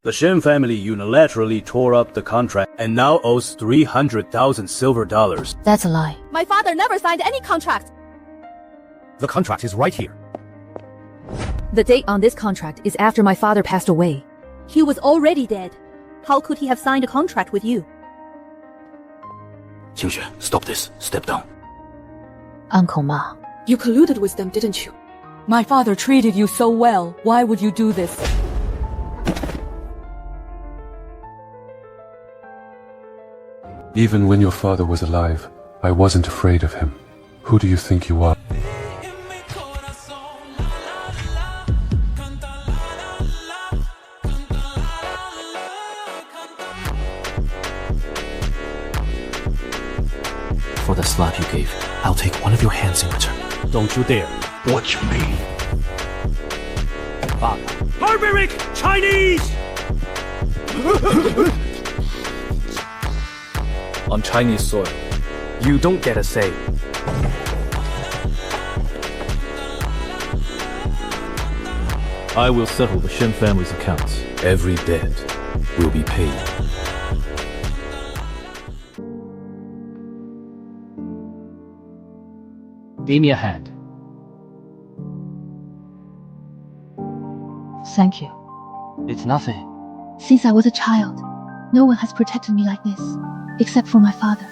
The Shen family unilaterally tore up the contract and now owes 300,000 silver dollars. That's a lie. My father never signed any contract. The contract is right here. The date on this contract is after my father passed away. He was already dead. How could he have signed a contract with you? Qingxue, stop this. Step down. Uncle Ma. You colluded with them, didn't you? My father treated you so well. Why would you do this? Even when your father was alive, I wasn't afraid of him. Who do you think you are? For the slap you gave, I'll take one of your hands in return. Don't you dare. What you mean? Barbaric Chinese! On Chinese soil, you don't get a say. I will settle the Shen family's accounts. Every debt will be paid. Give me a hand. Thank you. It's nothing. Since I was a child, no one has protected me like this, except for my father.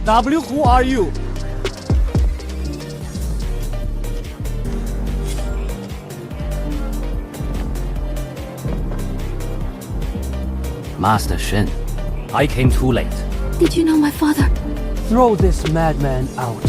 W, who are you? Master Shen, I came too late. Did you know my father? Throw this madman out.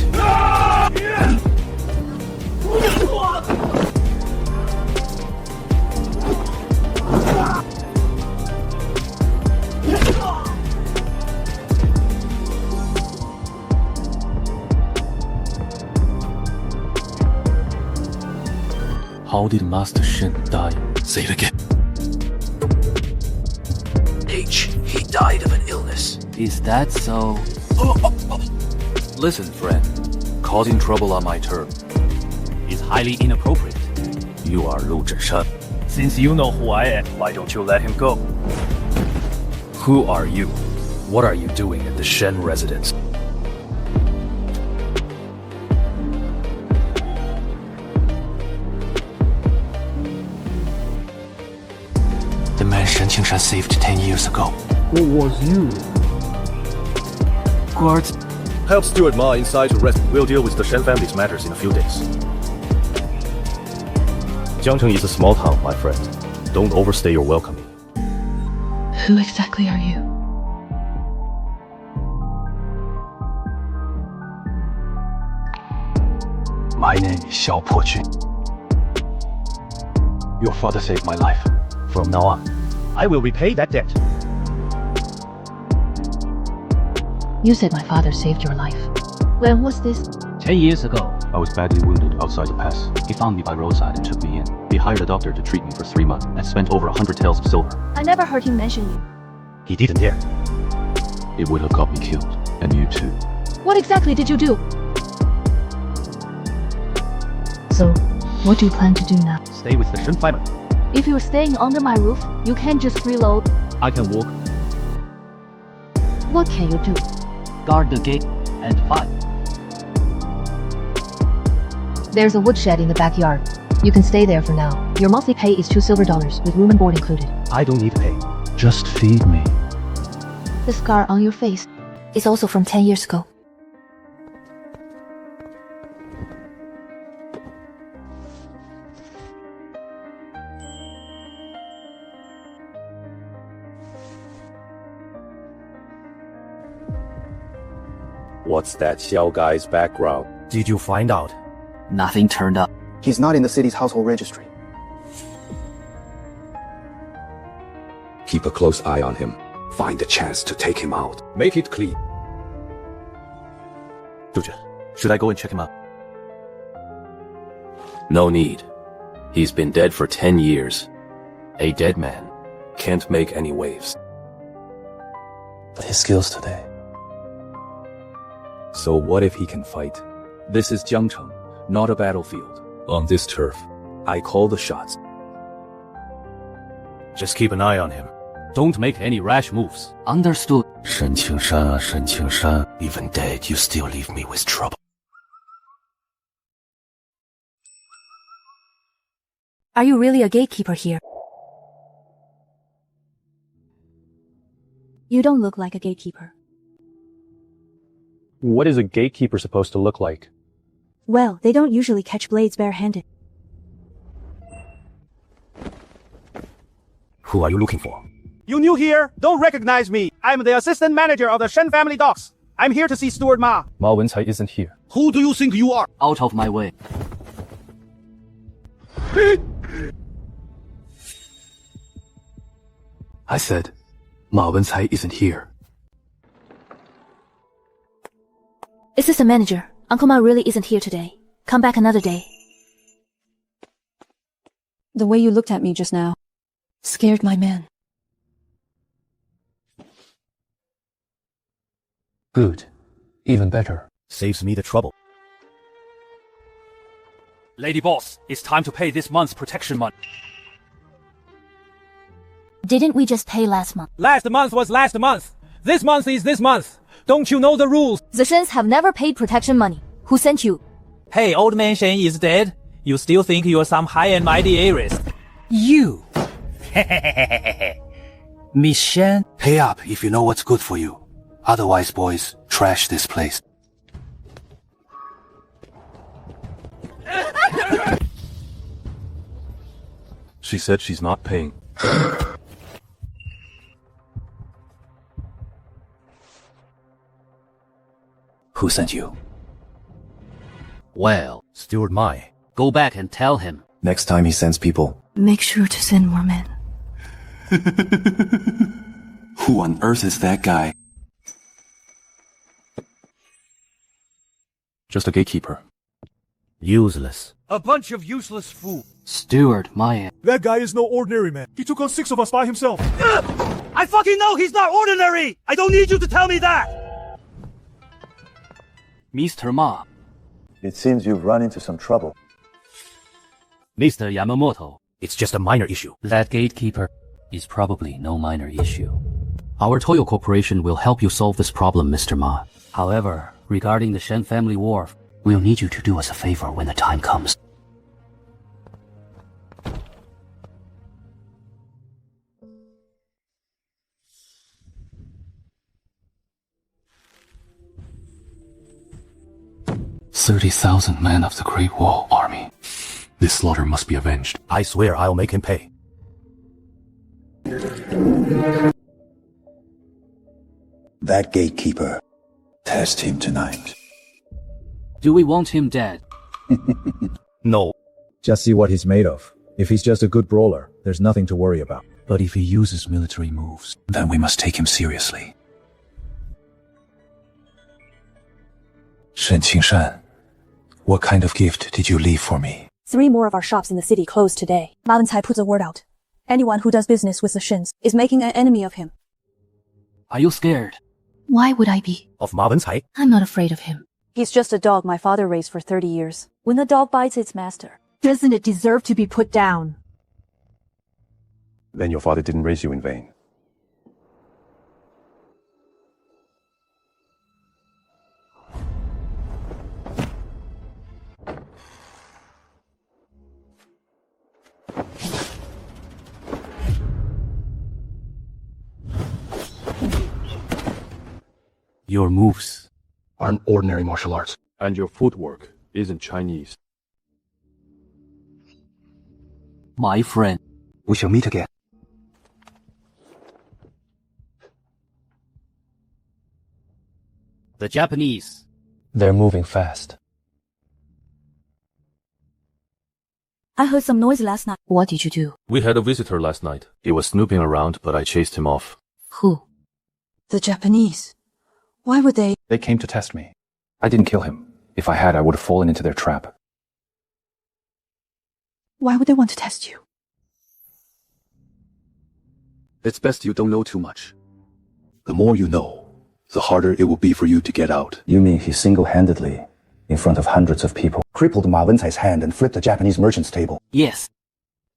How did Master Shen die? Say it again. He died of an illness. Is that so? Listen, friend. Causing trouble on my term is highly inappropriate. You are Lu Zhishen. Since you know who I am, why don't you let him go? Who are you? What are you doing at the Shen residence? The man Shen Qingshan saved 10 years ago. Who was you? Guards. Help Steward Ma inside to rest. We'll deal with the Shen family's matters in a few days. Jiangcheng is a small town, my friend. Don't overstay your welcoming. Who exactly are you? My name is Xiao Jun. Your father saved my life. From now on, I will repay that debt. You said my father saved your life. When was this? 10 years ago, I was badly wounded outside the pass. he found me by roadside and took me in. He hired a doctor to treat me for 3 months and spent over 100 taels of silver. I never heard him mention you. He didn't dare. It would have got me killed, and you too. What exactly did you do? So, what do you plan to do now? Stay with the Shen family. If you're staying under my roof, you can't just freeload. I can walk. What can you do? Guard the gate and fight. There's a woodshed in the backyard. You can stay there for now. Your monthly pay is 2 silver dollars, with room and board included. I don't need pay. Just feed me. The scar on your face is also from 10 years ago. What's that Xiao guy's background? Did you find out? Nothing turned up. He's not in the city's household registry. Keep a close eye on him. Find a chance to take him out. Make it clean. Zhuzhe, should I go and check him out? No need. He's been dead for 10 years. A dead man can't make any waves. But his skills today So what if he can fight? This is Jiangcheng, not a battlefield. On this turf, I call the shots. Just keep an eye on him. Don't make any rash moves. Understood. 沈庆山啊，沈庆山 even dead, you still leave me with trouble. Are you really a gatekeeper here? You don't look like a gatekeeper. What is a gatekeeper supposed to look like? Well, they don't usually catch blades barehanded. Who are you looking for? You new here? Don't recognize me. I'm the assistant manager of the Shen family docks. I'm here to see Steward Ma. Ma Wencai isn't here. Who do you think you are? Out of my way. I said, Ma Wencai isn't here. Assistant manager, Uncle Ma really isn't here today. Come back another day. The way you looked at me just now scared my man. Good. Even better. Saves me the trouble. Lady boss, it's time to pay this month's protection money. Didn't we just pay last month? Last month was last month. This month is this month. Don't you know the rules? The Shens have never paid protection money. Who sent you? Hey, old man Shen is dead. You still think you're some high and mighty heiress. You! Miss Shen? Pay up if you know what's good for you. Otherwise, boys, trash this place. She said she's not paying. Who sent you? Well, Steward Mai. go back and tell him. Next time he sends people. Make sure to send more men. Who on earth is that guy? Just a gatekeeper. Useless. A bunch of useless fools. Steward Maya. That guy is no ordinary man. He took on 6 of us by himself. I fucking know he's not ordinary! I don't need you to tell me that! Mr. Ma. It seems you've run into some trouble. Mr. Yamamoto. It's just a minor issue. That gatekeeper is probably no minor issue. Our Toyo Corporation will help you solve this problem, Mr. Ma. However, regarding the Shen family wharf, we'll need you to do us a favor when the time comes. $30,000 men of the Great Wall Army. This slaughter must be avenged. I swear I'll make him pay. That gatekeeper. Test him tonight. Do we want him dead? No. Just see what he's made of. If he's just a good brawler, there's nothing to worry about. But if he uses military moves, then we must take him seriously. Shen Qingshan, what kind of gift did you leave for me? 3 more of our shops in the city closed today. Ma Wencai puts a word out. Anyone who does business with the Shins is making an enemy of him. Are you scared? Why would I be? Of Ma Wencai? I'm not afraid of him. He's just a dog my father raised for 30 years. When the dog bites its master, doesn't it deserve to be put down? Then your father didn't raise you in vain. Your moves Aren't ordinary martial arts. And your footwork isn't Chinese. My friend. We shall meet again. The Japanese. They're moving fast. I heard some noise last night. What did you do? We had a visitor last night. He was snooping around, but I chased him off. Who? The Japanese. Why would they? They came to test me. I didn't kill him. If I had, I would have fallen into their trap. Why would they want to test you? It's best you don't know too much. The more you know, the harder it will be for you to get out. You mean he single-handedly, in front of hundreds of people, crippled Ma Wencai's hand and flipped the Japanese merchant's table? Yes.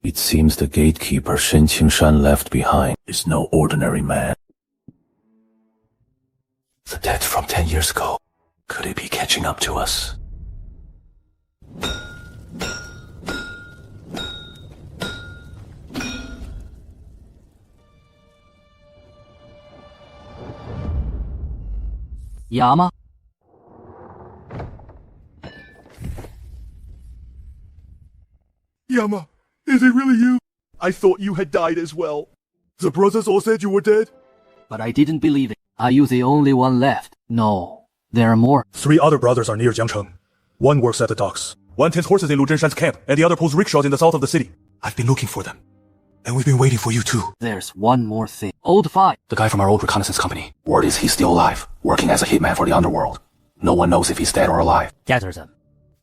It seems the gatekeeper Shen Qingshan left behind is no ordinary man. The debt from 10 years ago, could it be catching up to us? Yama? Yama, is it really you? I thought you had died as well. The brothers all said you were dead. But I didn't believe it. Are you the only one left? No. There are more. 3 other brothers are near Jiangcheng. One works at the docks. One tends horses in Lu Zhenshan's camp, and the other pulls rickshaws in the south of the city. I've been looking for them. And we've been waiting for you too. There's one more thing. Old Five. The guy from our old reconnaissance company. Word is he's still alive, working as a hitman for the underworld. No one knows if he's dead or alive. Gather them.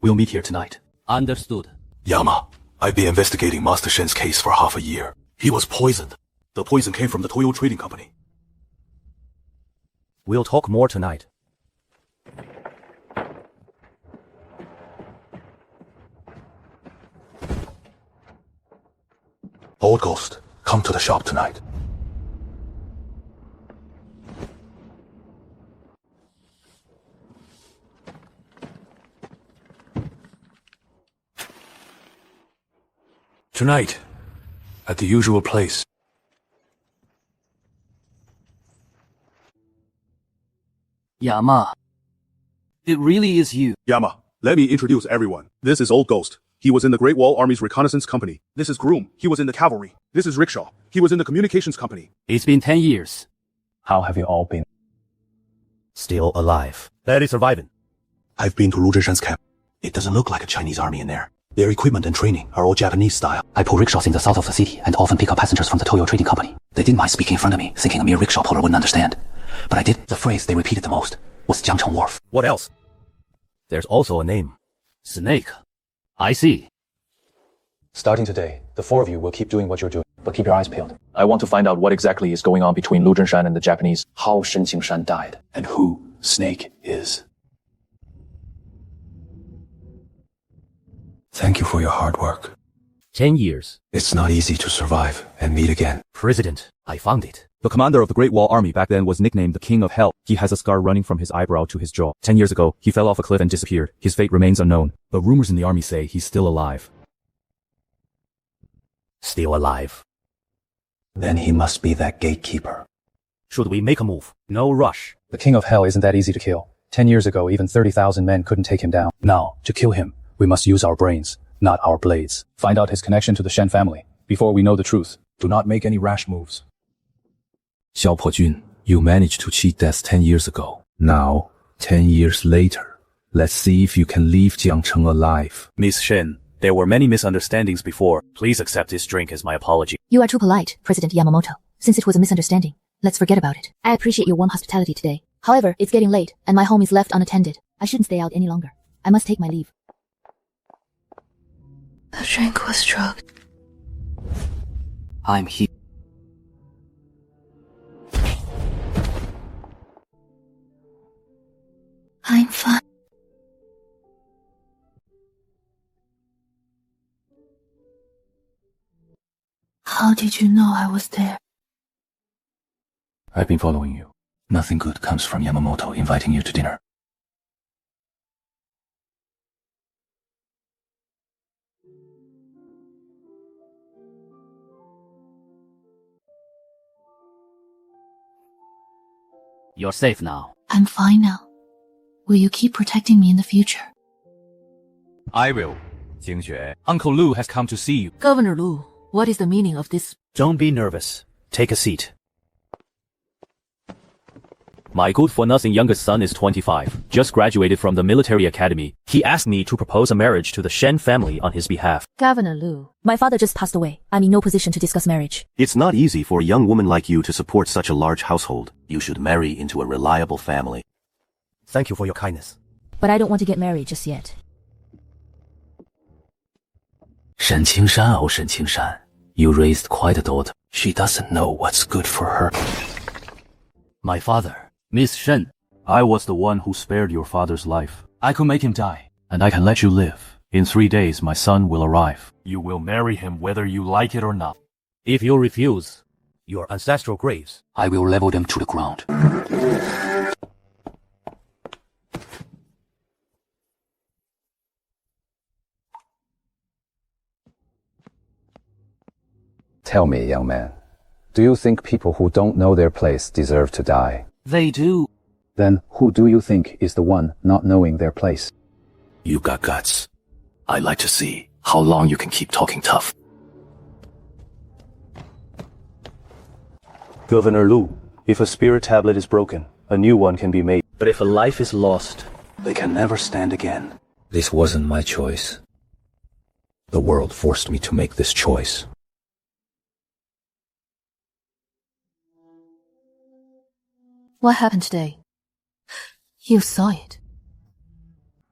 We'll meet here tonight. Understood. Yama, I've been investigating Master Shen's case for half a year. He was poisoned. The poison came from the Toyo Trading Company. We'll talk more tonight. Old Ghost, come to the shop tonight. Tonight, at the usual place. Yama. It really is you. Yama, let me introduce everyone. This is Old Ghost. He was in the Great Wall Army's reconnaissance company. This is Groom. He was in the cavalry. This is Rickshaw. He was in the communications company. It's been 10 years. How have you all been? Still alive. Barely surviving. I've been to Lu Zhenshan's camp. It doesn't look like a Chinese army in there. Their equipment and training are all Japanese style. I pull rickshaws in the south of the city and often pick up passengers from the Toyo Trading Company. They didn't mind speaking in front of me, thinking a mere rickshaw puller wouldn't understand. But I did. The phrase they repeated the most was Jiangcheng Wharf. What else? There's also a name. Snake. I see. Starting today, the 4 of you will keep doing what you're doing, but keep your eyes peeled. I want to find out what exactly is going on between Lu Zhenshan and the Japanese, how Shen Qingshan died, And who Snake is. Thank you for your hard work. 10 years. It's not easy to survive and meet again. President, I found it. The commander of the Great Wall Army back then was nicknamed the King of Hell. He has a scar running from his eyebrow to his jaw. 10 years ago, he fell off a cliff and disappeared. His fate remains unknown, but rumors in the army say he's still alive. Still alive. Then he must be that gatekeeper. Should we make a move? No rush. The King of Hell isn't that easy to kill. 10 years ago, even 30,000 men couldn't take him down. Now, to kill him, we must use our brains, not our blades. Find out his connection to the Shen family. Before we know the truth, do not make any rash moves. Xiao Pojun, you managed to cheat death 10 years ago. Now, 10 years later, let's see if you can leave Jiangcheng alive. Miss Shen, there were many misunderstandings before. Please accept this drink as my apology. You are too polite, President Yamamoto. Since it was a misunderstanding, let's forget about it. I appreciate your warm hospitality today. However, it's getting late, and my home is left unattended. I shouldn't stay out any longer. I must take my leave. The drink was drugged. I'm here. I'm fine. How did you know I was there? I've been following you. Nothing good comes from Yamamoto inviting you to dinner. You're safe now. I'm fine now. Will you keep protecting me in the future? I will. Jingxue, Uncle Lu has come to see you. Governor Lu, what is the meaning of this? Don't be nervous. Take a seat. My good-for-nothing youngest son is 25, just graduated from the military academy. He asked me to propose a marriage to the Shen family on his behalf. Governor Lu, my father just passed away. I'm in no position to discuss marriage. It's not easy for a young woman like you to support such a large household. You should marry into a reliable family. Thank you for your kindness. But I don't want to get married just yet. Shen Qingshan, oh Shen Qingshan, you raised quite a daughter. She doesn't know what's good for her. My father, Miss Shen, I was the one who spared your father's life. I could make him die, and I can let you live. In 3 days, my son will arrive. You will marry him whether you like it or not. If you refuse, your ancestral graves, I will level them to the ground. Tell me, young man, do you think people who don't know their place deserve to die? They do. Then who do you think is the one not knowing their place? You got guts. I'd like to see how long you can keep talking tough. Governor Lu, if a spirit tablet is broken, a new one can be made. But if a life is lost, they can never stand again. This wasn't my choice. The world forced me to make this choice. What happened today? You saw it.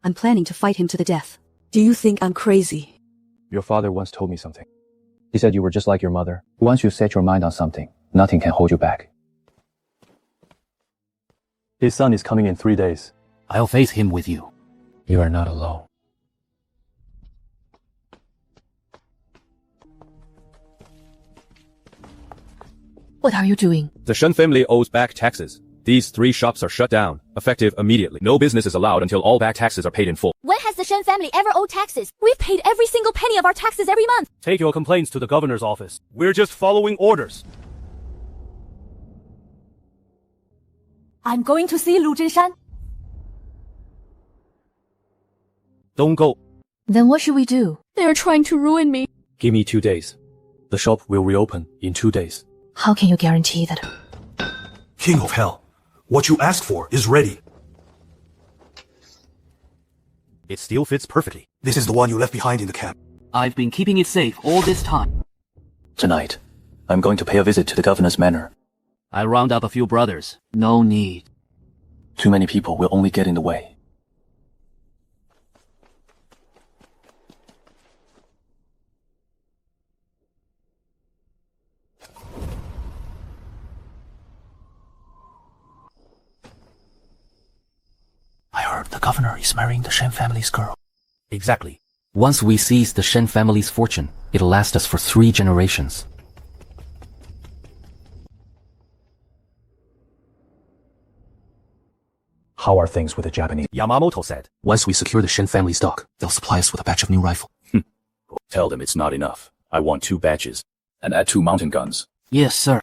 I'm planning to fight him to the death. Do you think I'm crazy? Your father once told me something. He said you were just like your mother. Once you set your mind on something, nothing can hold you back. His son is coming in 3 days. I'll face him with you. You are not alone. What are you doing? The Shen family owes back taxes. These 3 shops are shut down, effective immediately. No business is allowed until all back taxes are paid in full. When has the Shen family ever owed taxes? We've paid every single penny of our taxes every month. Take your complaints to the governor's office. We're just following orders. I'm going to see Lu Zhinshan. Don't go. Then what should we do? They're trying to ruin me. Give me 2 days. The shop will reopen in 2 days. How can you guarantee that? King of Hell, what you asked for is ready. It still fits perfectly. This is the one you left behind in the camp. I've been keeping it safe all this time. Tonight, I'm going to pay a visit to the governor's manor. I'll round up a few brothers. No need. Too many people will only get in the way. I heard the governor is marrying the Shen family's girl. Exactly. Once we seize the Shen family's fortune, it'll last us for 3 generations. How are things with the Japanese? Yamamoto said, Once we secure the Shen family stock, they'll supply us with a batch of new rifle. Tell them it's not enough. I want 2 batches. And add 2 mountain guns. Yes, sir.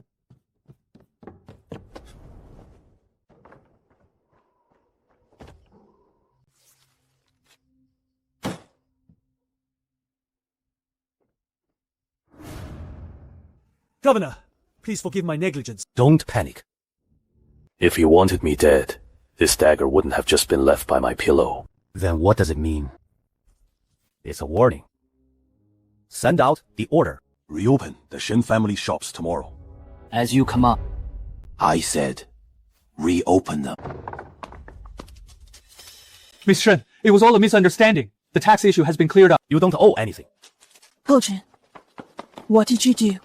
Governor, please forgive my negligence. Don't panic. If you wanted me dead, this dagger wouldn't have just been left by my pillow. Then what does it mean? It's a warning. Send out the order. Reopen the Shen family shops tomorrow. As you come up. I said, reopen them. Miss Shen, it was all a misunderstanding. The tax issue has been cleared up. You don't owe anything. Hojin, what did you do?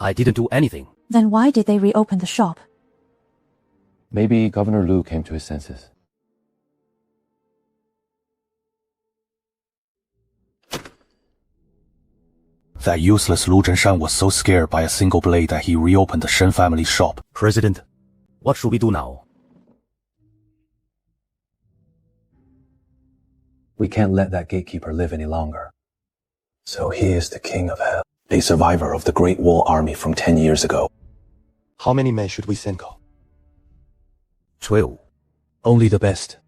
I didn't do anything. Then why did they reopen the shop? Maybe Governor Lu came to his senses. That useless Lu Zhinshan was so scared by a single blade that he reopened the Shen family shop. President, what should we do now? We can't let that gatekeeper live any longer. So he is the King of Hell, a survivor of the Great Wall Army from 10 years ago. How many men should we send, Ko? 12. Only the best.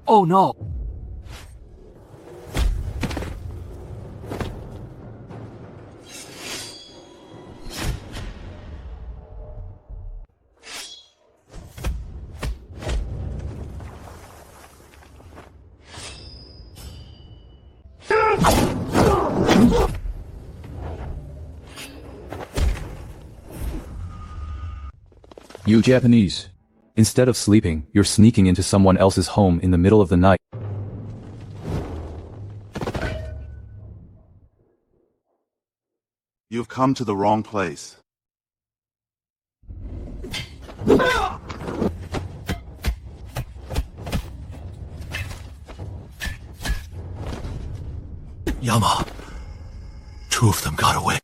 Oh no! You Japanese. Instead of sleeping, you're sneaking into someone else's home in the middle of the night. You've come to the wrong place. Yama. 2 of them got away.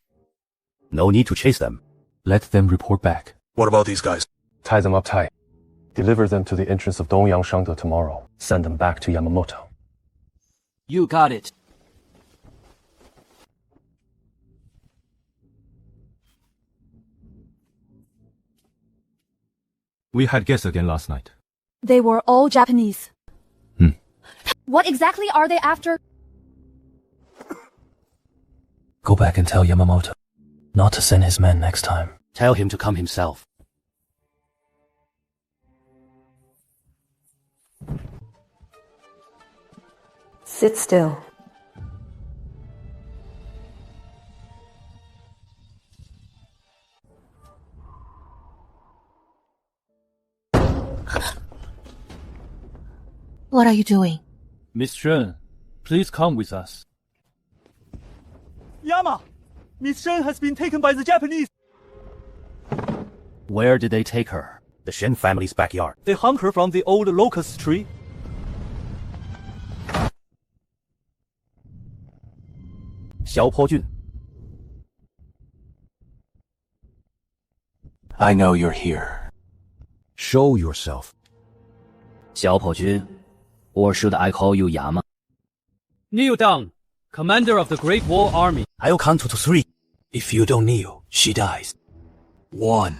No need to chase them. Let them report back. What about these guys? Tie them up tight. Deliver them to the entrance of Dongyang Shangde tomorrow. Send them back to Yamamoto. You got it. We had guests again last night. They were all Japanese. What exactly are they after? Go back and tell Yamamoto not to send his men next time. Tell him to come himself. Sit still. What are you doing? Miss Shen, please come with us. Yama! Miss Shen has been taken by the Japanese. Where did they take her? The Shen family's backyard. They hung her from the old locust tree. Xiao Jun. I know you're here. Show yourself. Xiao Jun, or should I call you Yama? Kneel down, commander of the Great Wall Army. I'll count to 3. If you don't kneel, she dies. 1.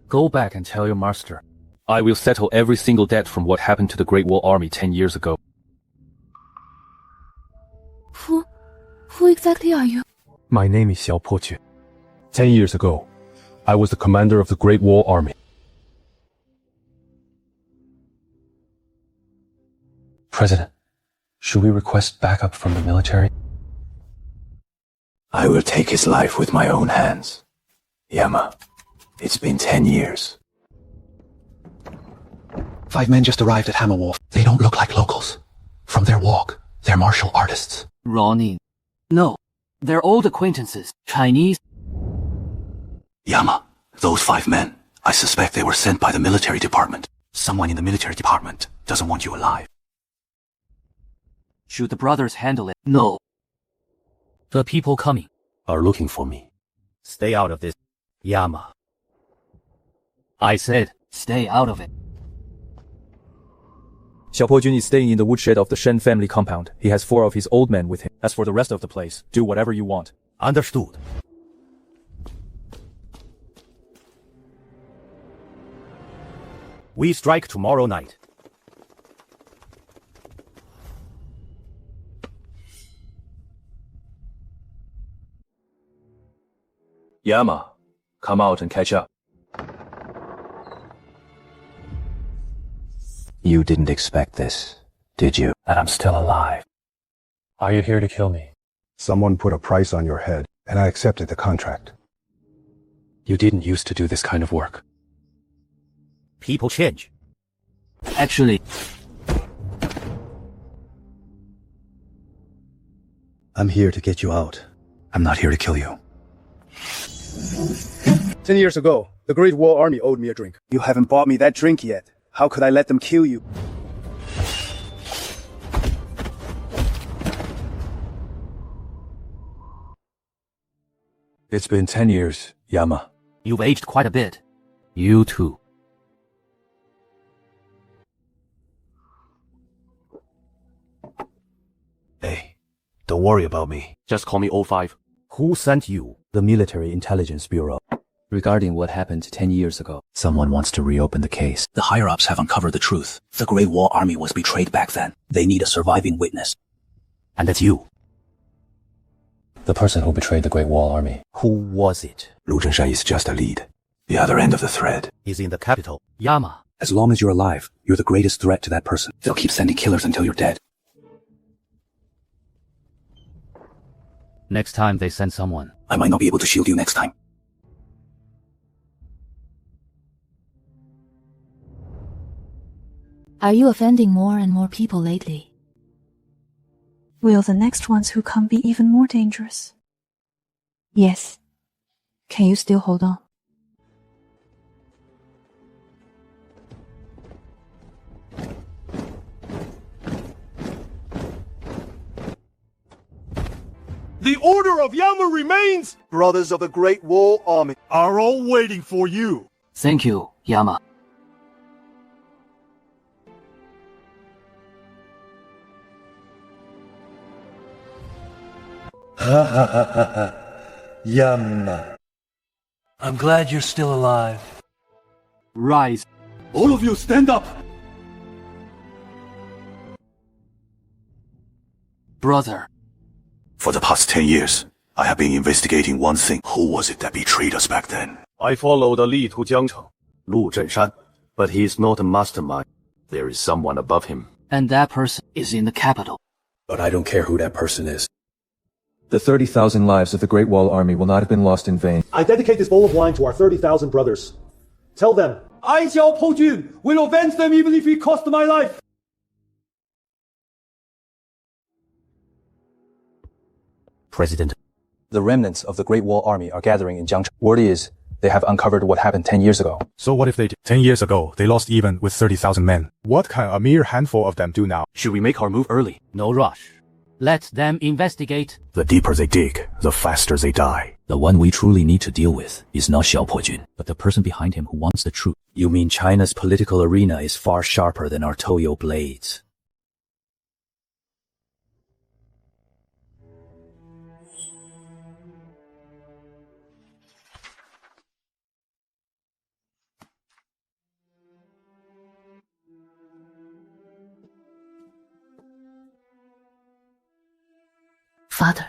Go back and tell your master. I will settle every single debt from what happened to the Great Wall Army 10 years ago. Who exactly are you? My name is Xiao Jun. 10 years ago, I was the commander of the Great Wall Army. President, should we request backup from the military? I will take his life with my own hands. Yama, it's been 10 years. 5 men just arrived at Hammer Wharf. They don't look like locals. From their walk, they're martial artists. Ronin. No, they're old acquaintances. Chinese. Yama, those 5 men, I suspect they were sent by the military department. Someone in the military department doesn't want you alive. Should the brothers handle it? No. The people coming Are looking for me. Stay out of this, Yama. I said, stay out of it. Xiao Jun is staying in the woodshed of the Shen family compound. He has 4 of his old men with him. As for the rest of the place, do whatever you want. Understood. We strike tomorrow night. Yama, come out and catch up. You didn't expect this, did you? That I'm still alive. Are you here to kill me? Someone put a price on your head, and I accepted the contract. You didn't used to do this kind of work. People change. Actually, I'm here to get you out. I'm not here to kill you. 10 years ago, the Great Wall Army owed me a drink. You haven't bought me that drink yet. How could I let them kill you? It's been 10 years, Yama. you've aged quite a bit. You too. Hey, don't worry about me. Just call me 05. Who sent you? The Military Intelligence Bureau. regarding what happened 10 years ago. Someone wants to reopen the case. The higher-ups have uncovered the truth. The Great Wall Army was betrayed back then. They need a surviving witness. And that's you. The person who betrayed the Great Wall Army. Who was it? Lu Zhenshan is just a lead. The other end of the thread. He's in the capital, Yama. As long as you're alive, you're the greatest threat to that person. They'll keep sending killers until you're dead. Next time they send someone, I might not be able to shield you next time. Are you offending more and more people lately? Will the next ones who come be even more dangerous? Yes. Can you still hold on? The order of Yama remains! Brothers of the Great Wall Army are all waiting for you. Thank you, Yama. Ha ha ha ha ha. Yama. I'm glad you're still alive. Rise. All of you stand up! Brother. For the past 10 years, I have been investigating one thing. Who was it that betrayed us back then? I followed the lead to Jiangcheng, Lu Zhenshan, but he is not a mastermind. There is someone above him. And that person is in the capital. But I don't care who that person is. The 30,000 lives of the Great Wall Army will not have been lost in vain. I dedicate this bowl of wine to our 30,000 brothers. Tell them, I, Xiao Poujun, will avenge them even if it costs my life. President. The remnants of the Great Wall Army are gathering in Jiangcheng. Word is, they have uncovered what happened 10 years ago. So what if 10 years ago, they lost even with 30,000 men? What can a mere handful of them do now? Should we make our move early? No rush. Let them investigate. The deeper they dig, the faster they die. The one we truly need to deal with is not Xiao Poujun, but the person behind him who wants the truth. You mean China's political arena is far sharper than our Toyo blades? Father.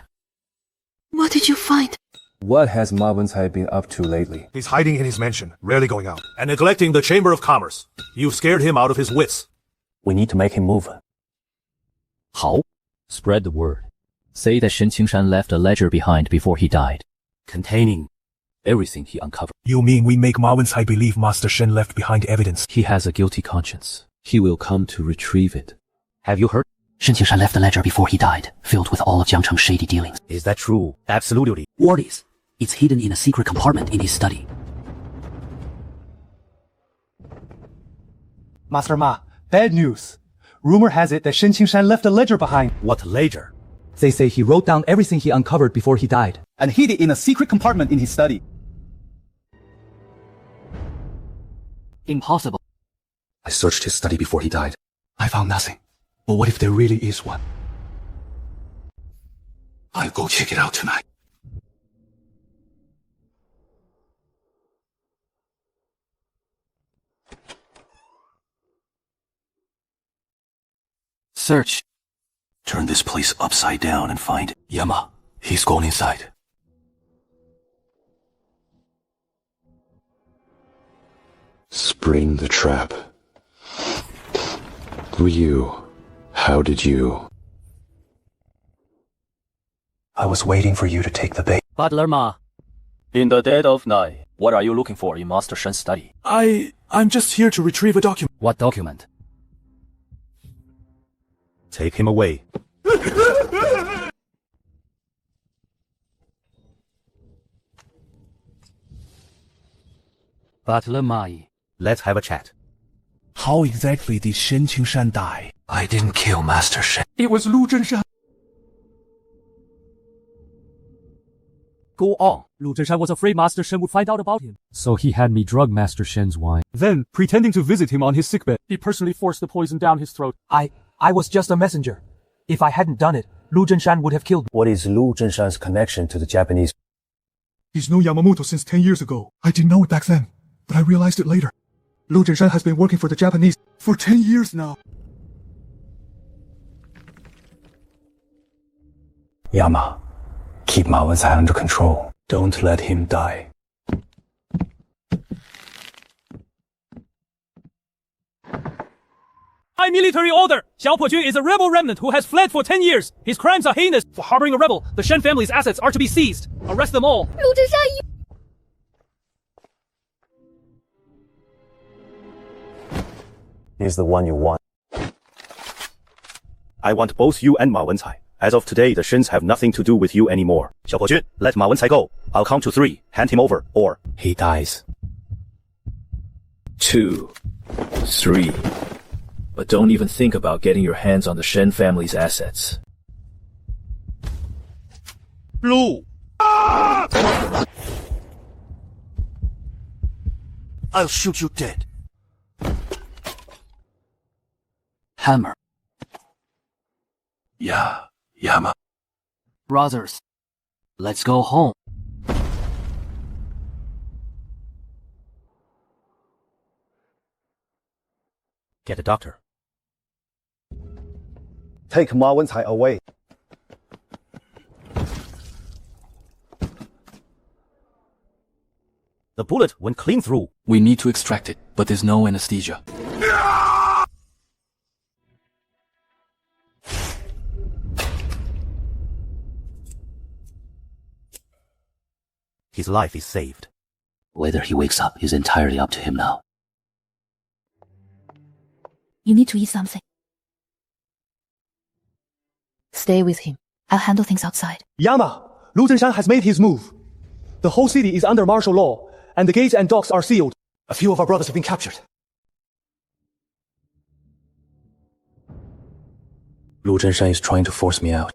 What did you find? What has Ma Wencai been up to lately? He's hiding in his mansion, rarely going out, and neglecting the Chamber of Commerce. You've scared him out of his wits. We need to make him move. How? Spread the word. Say that Shen Qingshan left a ledger behind before he died, containing everything he uncovered. You mean we make Ma Wencai believe Master Shen left behind evidence? He has a guilty conscience. He will come to retrieve it. Have you heard? Shen Qingshan left a ledger before he died, filled with all of Jiangcheng's shady dealings. Is that true? Absolutely. Word is, it's hidden in a secret compartment in his study. Master Ma, bad news. Rumor has it that Shen Qingshan left a ledger behind. What ledger? They say he wrote down everything he uncovered before he died. And hid it in a secret compartment in his study. Impossible. I searched his study before he died. I found nothing. But what if there really is one? I'll go check it out tonight. Search. Turn this place upside down and find Yama. He's gone inside. Spring the trap. Ryu, how did you? I was waiting for you to take the bait. Butler Ma. In the dead of night, what are you looking for in Master Shen's study? I'm just here to retrieve a document. What document? Take him away. Butler Mai. Let's have a chat. How exactly did Shen Qingshan die? I didn't kill Master Shen. It was Lu Zhenshan. Go on. Lu Zhenshan was afraid Master Shen would find out about him. So he had me drug Master Shen's wine. Then, pretending to visit him on his sickbed, he personally forced the poison down his throat. I was just a messenger. If I hadn't done it, Lu Zhenshan would have killed me. What is Lu Zhenshan's connection to the Japanese? He's known Yamamoto since 10 years ago. I didn't know it back then, but I realized it later. Lu Zhenshan has been working for the Japanese for 10 years now. Yama, keep Ma Wencai under control. Don't let him die. High military order! Xiao Pojun is a rebel remnant who has fled for 10 years. His crimes are heinous. For harboring a rebel, the Shen family's assets are to be seized. Arrest them all. He's the one you want. I want both you and Ma Wencai. As of today, the Shins have nothing to do with you anymore. Xiao Pojun, let Ma Wencai go. I'll count to 3. Hand him over, or he dies. 2, 3. But don't even think about getting your hands on the Shen family's assets. Lu! I'll shoot you dead. Hammer. Yeah, Yama. Brothers, let's go home. Get a doctor. Take Ma Wencai away. The bullet went clean through. We need to extract it, but there's no anesthesia. His life is saved. Whether he wakes up is entirely up to him now. You need to eat something. Stay with him. I'll handle things outside. Yama, Lu Zhenshan has made his move. The whole city is under martial law, and the gates and docks are sealed. A few of our brothers have been captured. Lu Zhenshan is trying to force me out.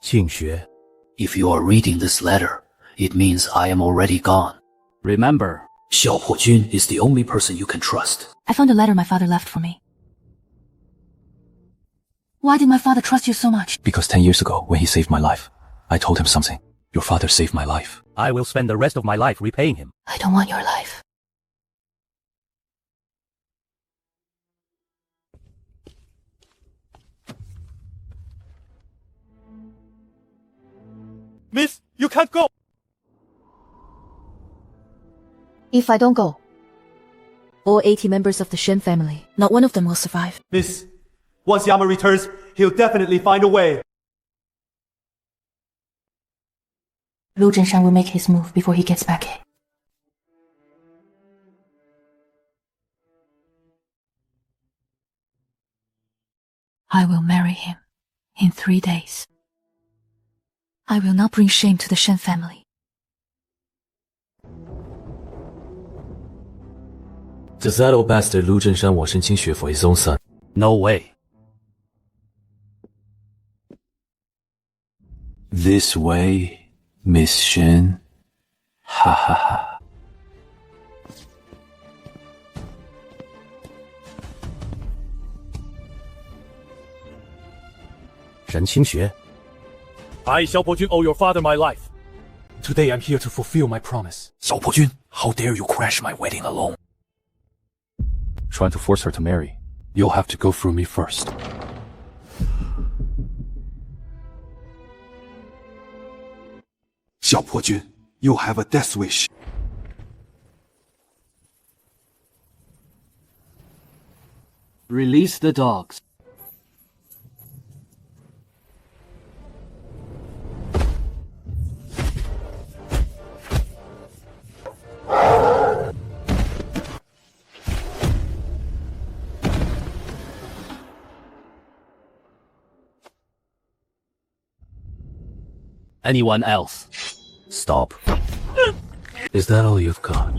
Qingxue. If you are reading this letter, it means I am already gone. Remember, Xiao Pojun is the only person you can trust. I found a letter my father left for me. Why did my father trust you so much? Because 10 years ago, when he saved my life, I told him something. Your father saved my life. I will spend the rest of my life repaying him. I don't want your life. Miss, you can't go! If I don't go, all 80 members of the Shen family, not one of them will survive. Miss, once Yama returns, he'll definitely find a way. Lu Zhenshan will make his move before he gets back here. I will marry him in 3 days. I will not bring shame to the Shen family. Does that old bastard Lu Zhenshan want Shen Qingxue for his own son? No way. This way, Miss Shen. Ha ha ha. Shen Qingxue. I, Xiao Pojun, owe your father my life. Today I'm here to fulfill my promise. Xiao Pojun, how dare you crash my wedding alone? Trying to force her to marry. You'll have to go through me first. Xiao Pojun, you have a death wish. Release the dogs. Anyone else? Stop. Is that all you've got?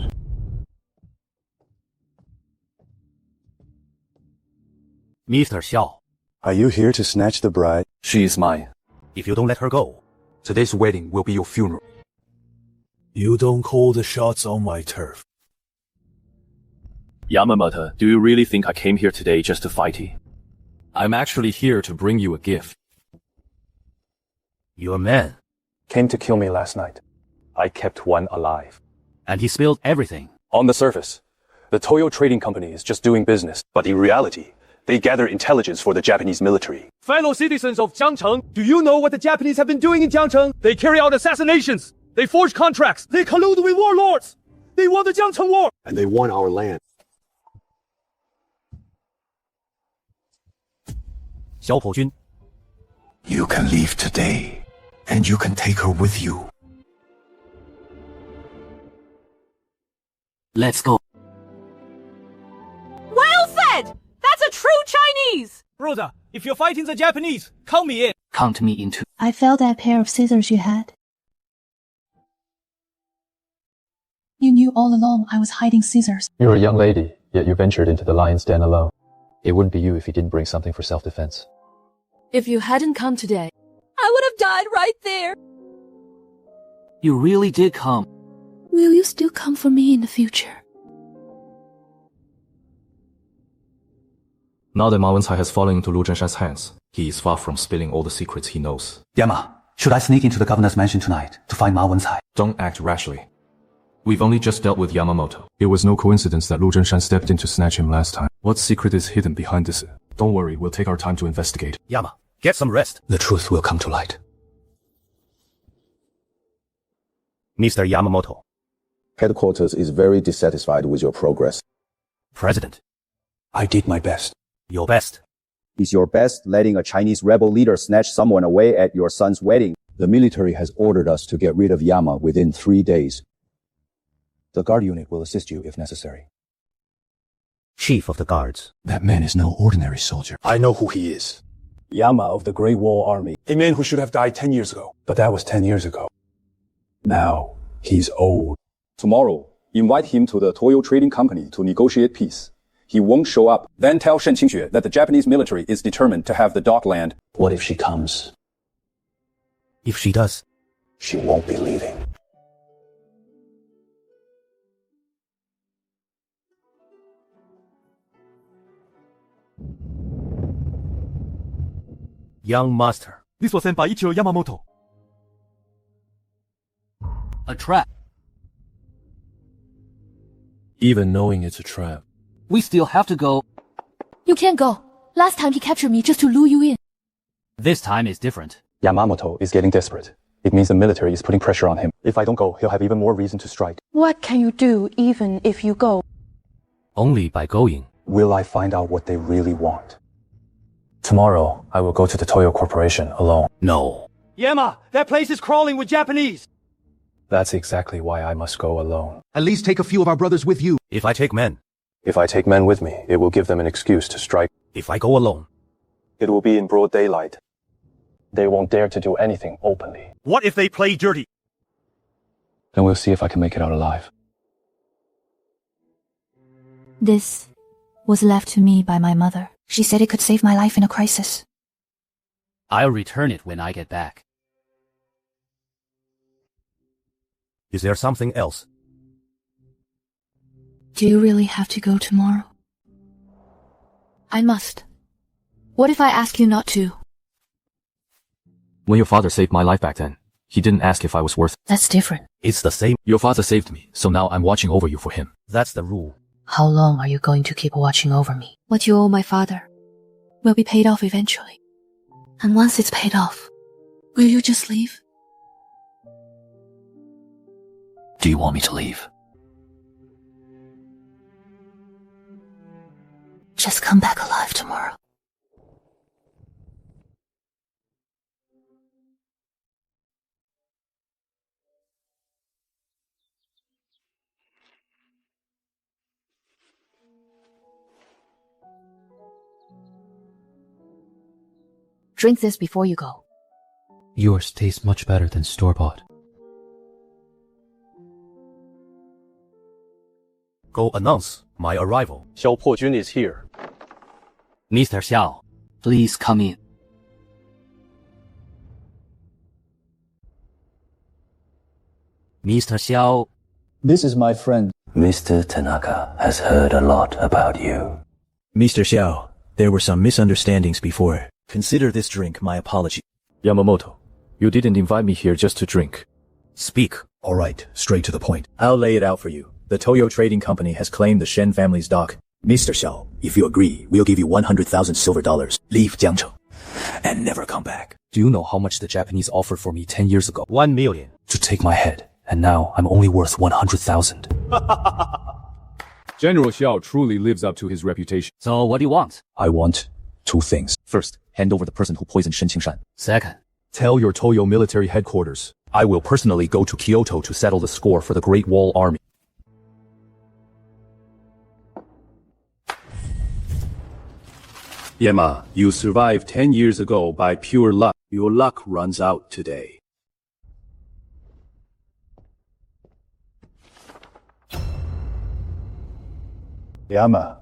Mr. Xiao. Are you here to snatch the bride? She is mine. If you don't let her go, Today's wedding will be your funeral. You don't call the shots on my turf. Yamamoto, do you really think I came here today just to fight you? I'm actually here to bring you a gift. Your man. Came to kill me last night. I kept one alive. And he spilled everything. On the surface, the Toyo Trading Company is just doing business. But in reality, they gather intelligence for the Japanese military. Fellow citizens of Jiangcheng, do you know what the Japanese have been doing in Jiangcheng? They carry out assassinations. They forge contracts. They collude with warlords. They won the Jiangcheng War. And they won our land. 小破军 You can leave today, and you can take her with you. Let's go. Well said! That's a true Chinese! Rosa, if you're fighting the Japanese, count me in. Count me into. I felt that pair of scissors you had. You knew all along I was hiding scissors. You're a young lady, yet you ventured into the lion's den alone. It wouldn't be you if you didn't bring something for self-defense. If you hadn't come today, I would have died right there. You really did come. Will you still come for me in the future? Now that Ma Wencai has fallen into Lu Zhenshan's hands, he is far from spilling all the secrets he knows. Yama, should I sneak into the governor's mansion tonight to find Ma Wencai? Don't act rashly. We've only just dealt with Yamamoto. It was no coincidence that Lu Zhenshan stepped in to snatch him last time. What secret is hidden behind this? Don't worry, we'll take our time to investigate. Yama, get some rest. The truth will come to light. Mr. Yamamoto. Headquarters is very dissatisfied with your progress. President. I did my best. Your best. Is your best letting a Chinese rebel leader snatch someone away at your son's wedding? The military has ordered us to get rid of Yama within 3 days. The guard unit will assist you if necessary. Chief of the guards. That man is no ordinary soldier. I know who he is. Yama of the Great Wall Army. A man who should have died 10 years ago. But that was 10 years ago. Now, he's old. Tomorrow, invite him to the Toyo Trading Company to negotiate peace. He won't show up. Then tell Shen Qingxue that the Japanese military is determined to have the dockland. What if she comes? If she does, she won't be leaving. Young master. This was sent by Ichiro Yamamoto. A trap. Even knowing it's a trap. We still have to go. You can't go. Last time he captured me just to lure you in. This time is different. Yamamoto is getting desperate. It means the military is putting pressure on him. If I don't go, he'll have even more reason to strike. What can you do even if you go? Only by going. Will I find out what they really want? Tomorrow, I will go to the Toyo Corporation alone. No. Yama, that place is crawling with Japanese. That's exactly why I must go alone. At least take a few of our brothers with you. If I take men. If I take men with me, it will give them an excuse to strike. If I go alone. It will be in broad daylight. They won't dare to do anything openly. What if they play dirty? Then we'll see if I can make it out alive. This was left to me by my mother. She said it could save my life in a crisis. I'll return it when I get back. Is there something else? Do you really have to go tomorrow? I must. What if I ask you not to? When your father saved my life back then, he didn't ask if I was worth it. That's different. It's the same. Your father saved me, so now I'm watching over you for him. That's the rule. How long are you going to keep watching over me? What you owe my father will be paid off eventually. And once it's paid off, will you just leave? Do you want me to leave? Just come back alive tomorrow. Drink this before you go. Yours tastes much better than store-bought. Go announce my arrival. Xiao Pojun is here. Mr. Xiao, please come in. Mr. Xiao. This is my friend. Mr. Tanaka has heard a lot about you. Mr. Xiao, there were some misunderstandings before. Consider this drink my apology. Yamamoto, You didn't invite me here just to drink. Speak. All right, straight to the point. I'll lay it out for you. The Toyo Trading Company has claimed the Shen family's dock. Mr. Xiao, if you agree, we'll give you 100,000 silver dollars. Leave Jiangcheng and never come back. Do you know how much the Japanese offered for me 10 years ago? 1 million. To take my head, and now I'm only worth 100,000. General Xiao truly lives up to his reputation. So what do you want? I want 2 things. First, hand over the person who poisoned Shen Qingshan. Second, tell your Toyo military headquarters I will personally go to Kyoto to settle the score for the Great Wall Army. Yama, you survived 10 years ago by pure luck. Your luck runs out today. Yama,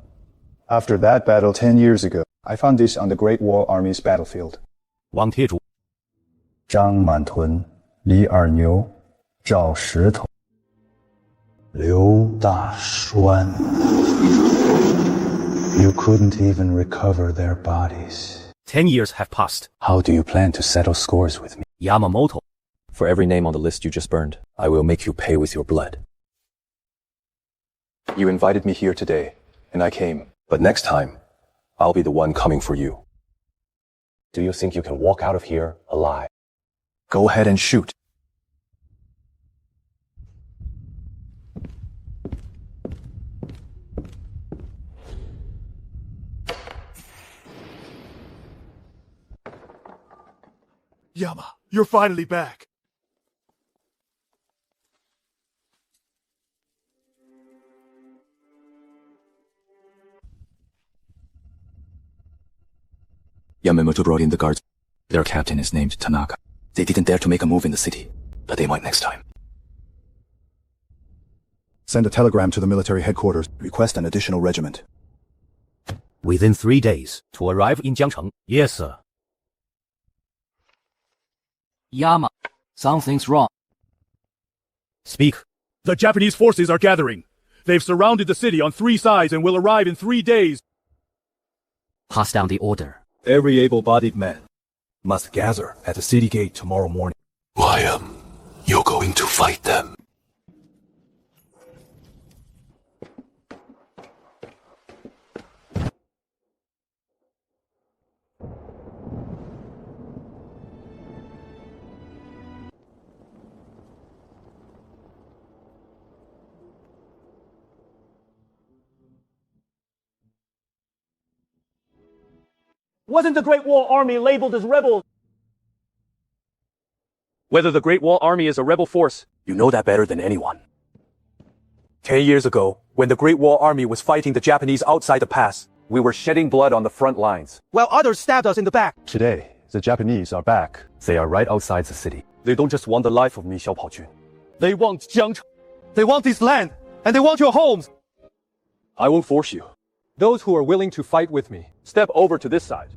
after that battle 10 years ago, I found this on the Great Wall Army's battlefield. 王铁柱、张满屯、李二牛、赵石头、刘大栓。You couldn't even recover their bodies. 10 years have passed. How do you plan to settle scores with me? Yamamoto. For every name on the list you just burned, I will make you pay with your blood. You invited me here today, and I came. But next time, I'll be the one coming for you. Do you think you can walk out of here alive? Go ahead and shoot. Yama, you're finally back. Yamamoto brought in the guards. Their captain is named Tanaka. They didn't dare to make a move in the city, but they might next time. Send a telegram to the military headquarters. Request an additional regiment. Within 3 days, to arrive in Jiangcheng. Yes, sir. Yama, something's wrong. Speak. The Japanese forces are gathering. They've surrounded the city on 3 sides and will arrive in 3 days. Pass down the order. Every able-bodied man must gather at the city gate tomorrow morning. You're going to fight them. Wasn't the Great Wall Army labeled as rebels? Whether the Great Wall Army is a rebel force, You know that better than anyone. 10 years ago, when the Great Wall Army was fighting the Japanese outside the pass, we were shedding blood on the front lines. While others stabbed us in the back. Today, the Japanese are back. They are right outside the city. They don't just want the life of me, Xiao Paojun. They want Jiangcheng. They want this land. And they want your homes. I won't force you. Those who are willing to fight with me, step over to this side.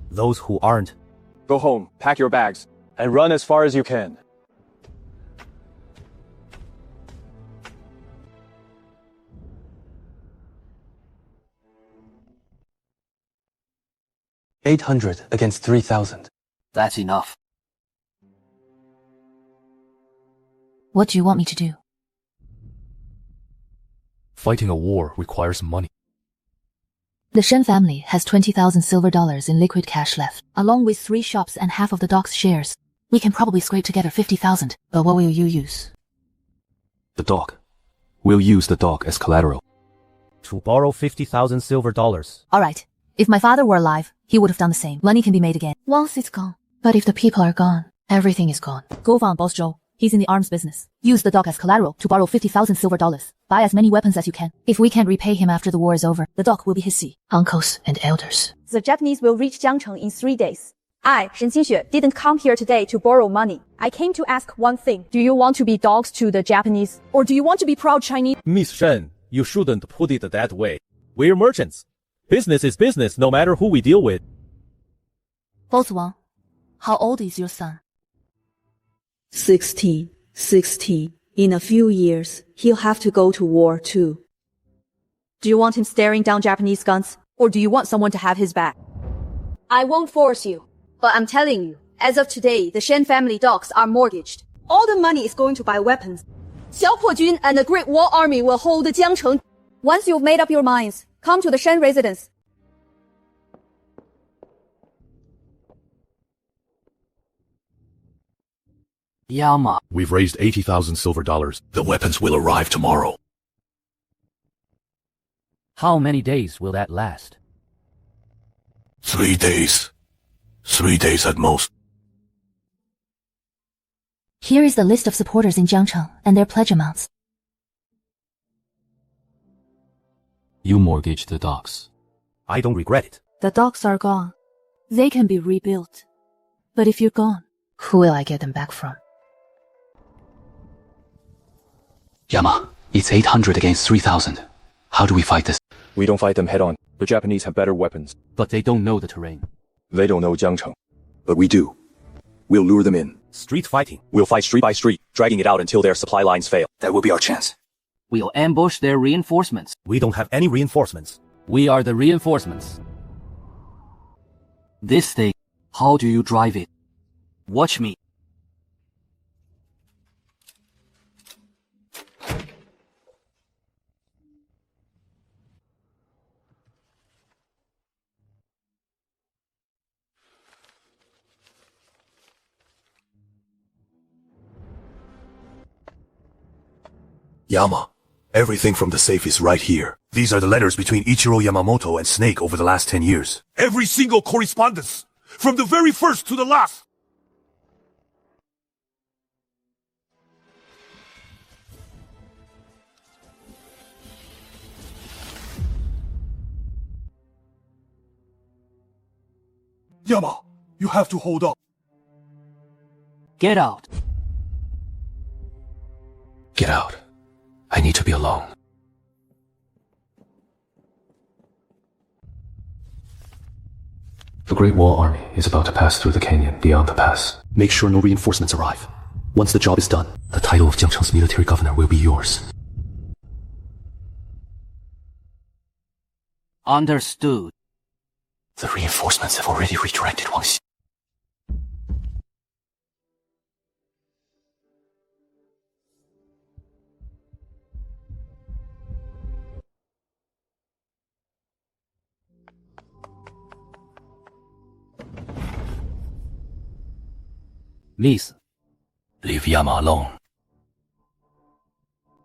Those who aren't. Go home, pack your bags, and run as far as you can. $800 against 3,000. That's enough. What do you want me to do? Fighting a war requires money. The Shen family has 20,000 silver dollars in liquid cash left, along with 3 shops and half of the dock's shares. We can probably scrape together 50,000, but what will you use? The dock. We'll use the dock as collateral. To borrow 50,000 silver dollars. Alright. If my father were alive, he would have done the same. Money can be made again. Once it's gone. But if the people are gone, everything is gone. Go on, Boss Zhou. He's in the arms business. Use the dock as collateral to borrow 50,000 silver dollars. Buy as many weapons as you can. If we can't repay him after the war is over, the dock will be his sea. Uncles and elders. The Japanese will reach Jiangcheng in 3 days. I, Shen Qingxue, didn't come here today to borrow money. I came to ask one thing. Do you want to be dogs to the Japanese? Or do you want to be proud Chinese? Miss Shen, you shouldn't put it that way. We're merchants. Business is business no matter who we deal with. Boss Wang, how old is your son? 60. In a few years, he'll have to go to war too. Do you want him staring down Japanese guns? Or do you want someone to have his back? I won't force you. But I'm telling you, As of today, the Shen family docks are mortgaged. All the money is going to buy weapons. Xiaopo Jun and the Great Wall Army will hold Jiangcheng. Once you've made up your minds, come to the Shen residence. Yama. We've raised 80,000 silver dollars. The weapons will arrive tomorrow. How many days will that last? 3 days. 3 days at most. Here is the list of supporters in Jiangcheng and their pledge amounts. You mortgaged the docks. I don't regret it. The docks are gone. They can be rebuilt. But if you're gone, who will I get them back from? Yama, it's 800 against 3,000. How do we fight this? We don't fight them head on. The Japanese have better weapons. But they don't know the terrain. They don't know Jiangcheng. But we do. We'll lure them in. Street fighting. We'll fight street by street, dragging it out until their supply lines fail. That will be our chance. We'll ambush their reinforcements. We don't have any reinforcements. We are the reinforcements. This thing, how do you drive it? Watch me. Yama, everything from the safe is right here. These are the letters between Ichiro Yamamoto and Snake over the last 10 years. Every single correspondence, from the very first to the last. Yama, you have to hold up. Get out. Get out. I need to be alone. The Great Wall Army is about to pass through the canyon beyond the pass. Make sure no reinforcements arrive. Once the job is done, the title of Jiangcheng's military governor will be yours. Understood. The reinforcements have already redirected Wang Xi. Miss, leave Yama alone.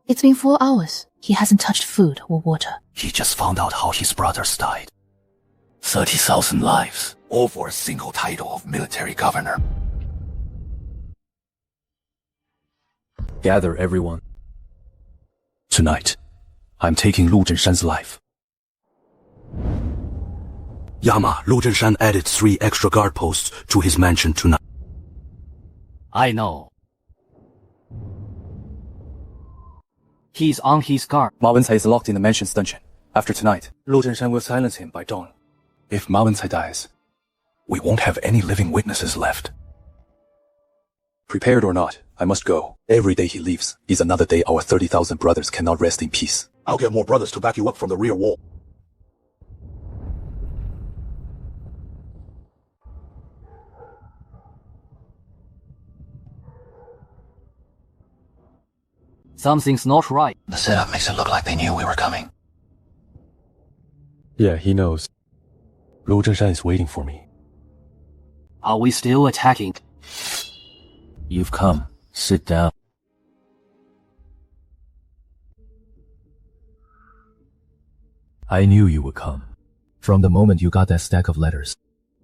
It's been 4 hours. He hasn't touched food or water. He just found out how his brothers died. 30,000 lives, all for a single title of military governor. Gather everyone. Tonight, I'm taking Lu Zhenshan's life. Yama, Lu Zhenshan added 3 extra guard posts to his mansion tonight. I know. He's on his guard. Ma Wencai is locked in the mansion's dungeon. After tonight, Lu Zhenshan will silence him by dawn. If Ma Wencai dies, we won't have any living witnesses left. Prepared or not, I must go. Every day he leaves is another day our 30,000 brothers cannot rest in peace. I'll get more brothers to back you up from the rear wall. Something's not right. The setup makes it look like they knew we were coming. Yeah, he knows. Lu Zhenshan is waiting for me. Are we still attacking? You've come. Sit down. I knew you would come. From the moment you got that stack of letters.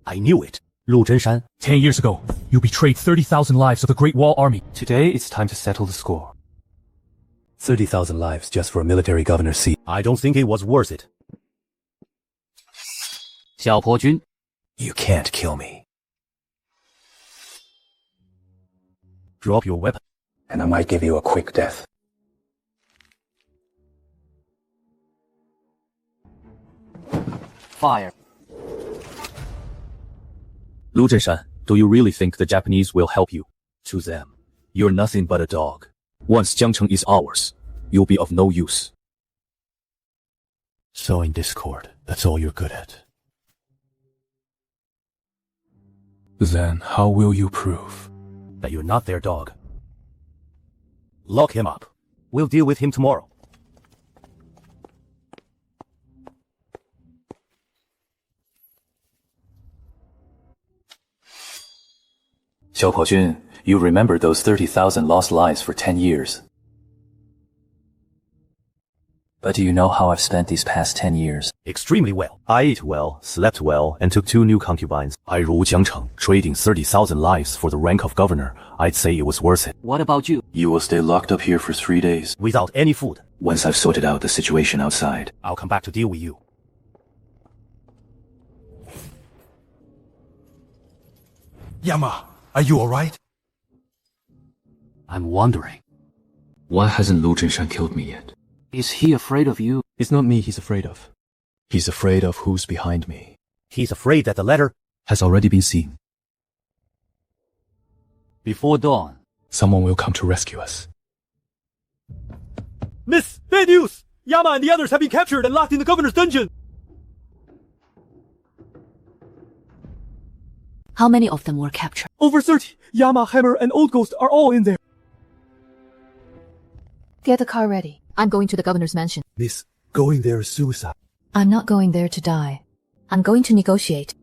I knew it. Lu Zhenshan. 10 years ago, you betrayed 30,000 lives of the Great Wall Army. Today, it's time to settle the score. 30,000 lives just for a military governor's seat. I don't think it was worth it. Xiaopo Jun. You can't kill me. Drop your weapon. And I might give you a quick death. Fire. Lu Zhenshan, do you really think the Japanese will help you? To them, you're nothing but a dog. Once Jiangcheng is ours, you'll be of no use. Sowing discord, that's all you're good at. Then how will you prove that you're not their dog? Lock him up. We'll deal with him tomorrow. Xiaopojun, you remember those 30,000 lost lives for 10 years. But do you know how I've spent these past 10 years? Extremely well. I ate well, slept well, and took 2 new concubines. I ruled Jiangcheng, trading 30,000 lives for the rank of governor. I'd say it was worth it. What about you? You will stay locked up here for 3 days. Without any food. Once I've sorted out the situation outside, I'll come back to deal with you. Yama, are you alright? I'm wondering. Why hasn't Lu Zhenshan killed me yet? Is he afraid of you? It's not me he's afraid of. He's afraid of who's behind me. He's afraid that the letter has already been seen. Before dawn, someone will come to rescue us. Miss, bad news! Yama and the others have been captured and locked in the governor's dungeon! How many of them were captured? Over 30! Yama, Hammer, and Old Ghost are all in there. Get the car ready. I'm going to the governor's mansion. Miss, going there is suicide. I'm not going there to die. I'm going to negotiate.